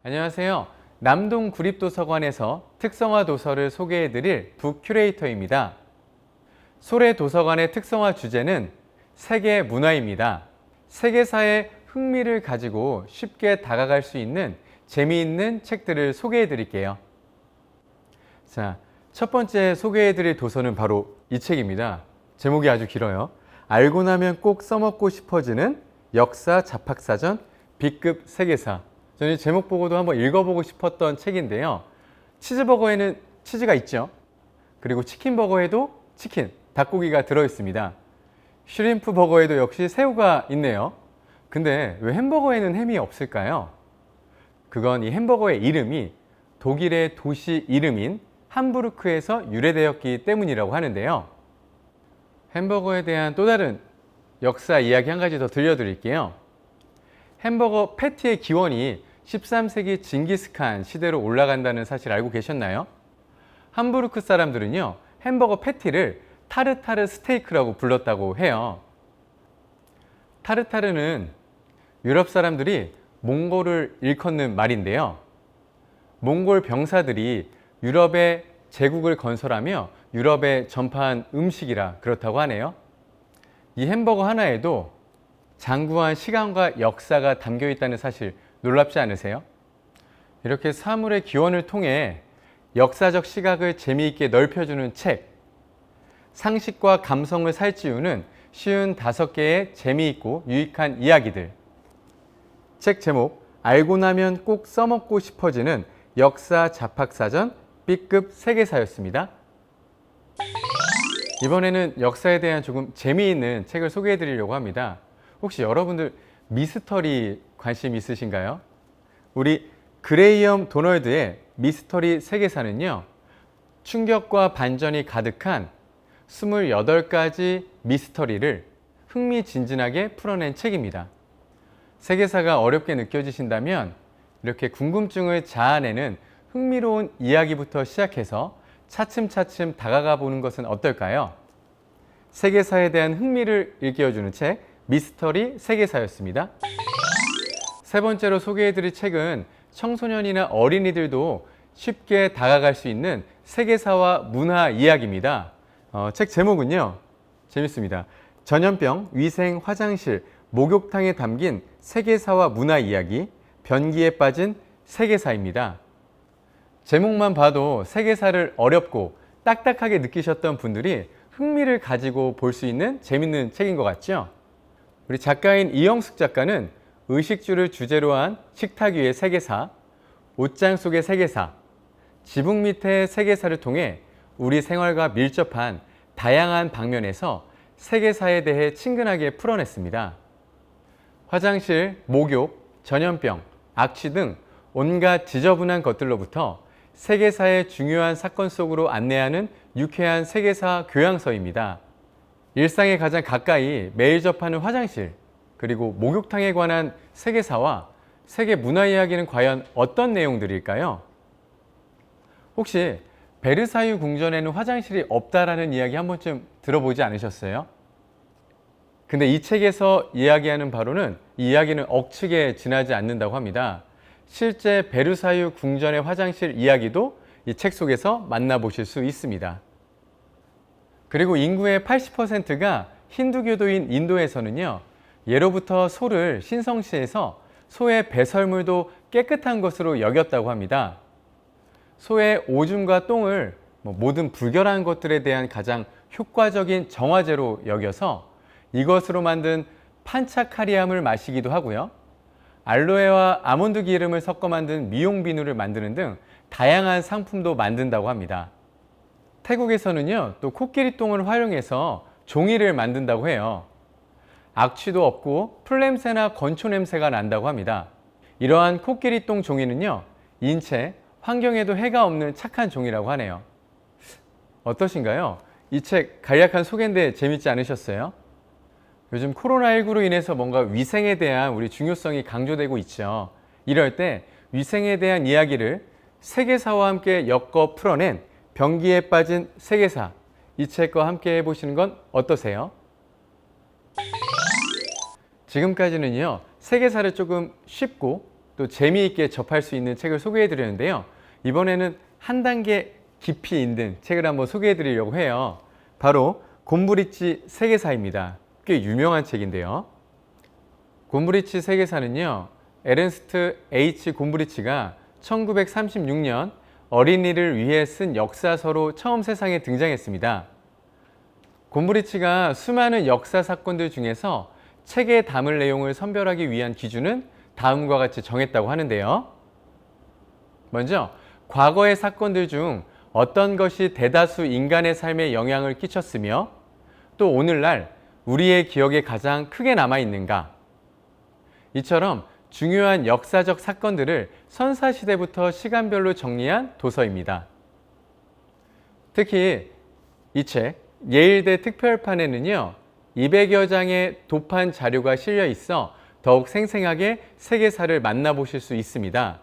안녕하세요. 남동 구립도서관에서 특성화 도서를 소개해드릴 북큐레이터입니다. 소래 도서관의 특성화 주제는 세계 문화입니다. 세계사의 흥미를 가지고 쉽게 다가갈 수 있는 재미있는 책들을 소개해드릴게요. 자, 첫 번째 소개해드릴 도서는 바로 이 책입니다. 제목이 아주 길어요. 알고 나면 꼭 써먹고 싶어지는 역사 잡학사전 B급 세계사. 저는 이 제목 보고도 한번 읽어보고 싶었던 책인데요. 치즈버거에는 치즈가 있죠. 그리고 치킨버거에도 치킨, 닭고기가 들어있습니다. 슈림프 버거에도 역시 새우가 있네요. 근데 왜 햄버거에는 햄이 없을까요? 그건 이 햄버거의 이름이 독일의 도시 이름인 함부르크에서 유래되었기 때문이라고 하는데요. 햄버거에 대한 또 다른 역사 이야기 한 가지 더 들려드릴게요. 햄버거 패티의 기원이 13세기 징기스칸 시대로 올라간다는 사실 알고 계셨나요? 함부르크 사람들은요, 햄버거 패티를 타르타르 스테이크라고 불렀다고 해요. 타르타르는 유럽 사람들이 몽골을 일컫는 말인데요. 몽골 병사들이 유럽에 제국을 건설하며 유럽에 전파한 음식이라 그렇다고 하네요. 이 햄버거 하나에도 장구한 시간과 역사가 담겨 있다는 사실 놀랍지 않으세요? 이렇게 사물의 기원을 통해 역사적 시각을 재미있게 넓혀주는 책, 상식과 감성을 살찌우는 쉬운 5개의 재미있고 유익한 이야기들. 책 제목, 알고 나면 꼭 써먹고 싶어지는 역사 잡학사전 B급 세계사였습니다. 이번에는 역사에 대한 조금 재미있는 책을 소개해 드리려고 합니다. 혹시 여러분들 미스터리 관심 있으신가요? 우리 그레이엄 도널드의 미스터리 세계사는요, 충격과 반전이 가득한 28가지 미스터리를 흥미진진하게 풀어낸 책입니다. 세계사가 어렵게 느껴지신다면 이렇게 궁금증을 자아내는 흥미로운 이야기부터 시작해서 차츰차츰 다가가 보는 것은 어떨까요? 세계사에 대한 흥미를 일깨워주는 책, 미스터리 세계사였습니다. 세 번째로 소개해드릴 책은 청소년이나 어린이들도 쉽게 다가갈 수 있는 세계사와 문화 이야기입니다. 책 제목은요, 재밌습니다. 전염병, 위생, 화장실, 목욕탕에 담긴 세계사와 문화 이야기, 변기에 빠진 세계사입니다. 제목만 봐도 세계사를 어렵고 딱딱하게 느끼셨던 분들이 흥미를 가지고 볼 수 있는 재밌는 책인 것 같죠? 우리 작가인 이영숙 작가는 의식주를 주제로 한 식탁 위의 세계사, 옷장 속의 세계사, 지붕 밑의 세계사를 통해 우리 생활과 밀접한 다양한 방면에서 세계사에 대해 친근하게 풀어냈습니다. 화장실, 목욕, 전염병, 악취 등 온갖 지저분한 것들로부터 세계사의 중요한 사건 속으로 안내하는 유쾌한 세계사 교양서입니다. 일상에 가장 가까이 매일 접하는 화장실, 그리고 목욕탕에 관한 세계사와 세계 문화 이야기는 과연 어떤 내용들일까요? 혹시 베르사유 궁전에는 화장실이 없다라는 이야기 한 번쯤 들어보지 않으셨어요? 근데 이 책에서 이야기하는 바로는 이 이야기는 억측에 지나지 않는다고 합니다. 실제 베르사유 궁전의 화장실 이야기도 이 책 속에서 만나보실 수 있습니다. 그리고 인구의 80%가 힌두교도인 인도에서는요, 예로부터 소를 신성시해서 소의 배설물도 깨끗한 것으로 여겼다고 합니다. 소의 오줌과 똥을 모든 불결한 것들에 대한 가장 효과적인 정화제로 여겨서 이것으로 만든 판차카리암을 마시기도 하고요. 알로에와 아몬드 기름을 섞어 만든 미용 비누를 만드는 등 다양한 상품도 만든다고 합니다. 태국에서는요, 또 코끼리 똥을 활용해서 종이를 만든다고 해요. 악취도 없고 풀냄새나 건초 냄새가 난다고 합니다. 이러한 코끼리 똥 종이는요, 인체, 환경에도 해가 없는 착한 종이라고 하네요. 어떠신가요? 이 책 간략한 소개인데 재밌지 않으셨어요? 요즘 코로나19로 인해서 뭔가 위생에 대한 우리 중요성이 강조되고 있죠. 이럴 때 위생에 대한 이야기를 세계사와 함께 엮어 풀어낸 변기에 빠진 세계사, 이 책과 함께 해보시는 건 어떠세요? 지금까지는요, 세계사를 조금 쉽고 또 재미있게 접할 수 있는 책을 소개해 드렸는데요. 이번에는 한 단계 깊이 있는 책을 한번 소개해 드리려고 해요. 바로 곰브리치 세계사입니다. 꽤 유명한 책인데요. 곰브리치 세계사는요, 에른스트 H. 곰브리치가 1936년 어린이를 위해 쓴 역사서로 처음 세상에 등장했습니다. 곰브리치가 수많은 역사 사건들 중에서 책에 담을 내용을 선별하기 위한 기준은 다음과 같이 정했다고 하는데요. 먼저 과거의 사건들 중 어떤 것이 대다수 인간의 삶에 영향을 끼쳤으며 또 오늘날 우리의 기억에 가장 크게 남아있는가. 이처럼 중요한 역사적 사건들을 선사시대부터 시간별로 정리한 도서입니다. 특히 이 책 예일대 특별판에는요, 200여 장의 도판 자료가 실려 있어 더욱 생생하게 세계사를 만나보실 수 있습니다.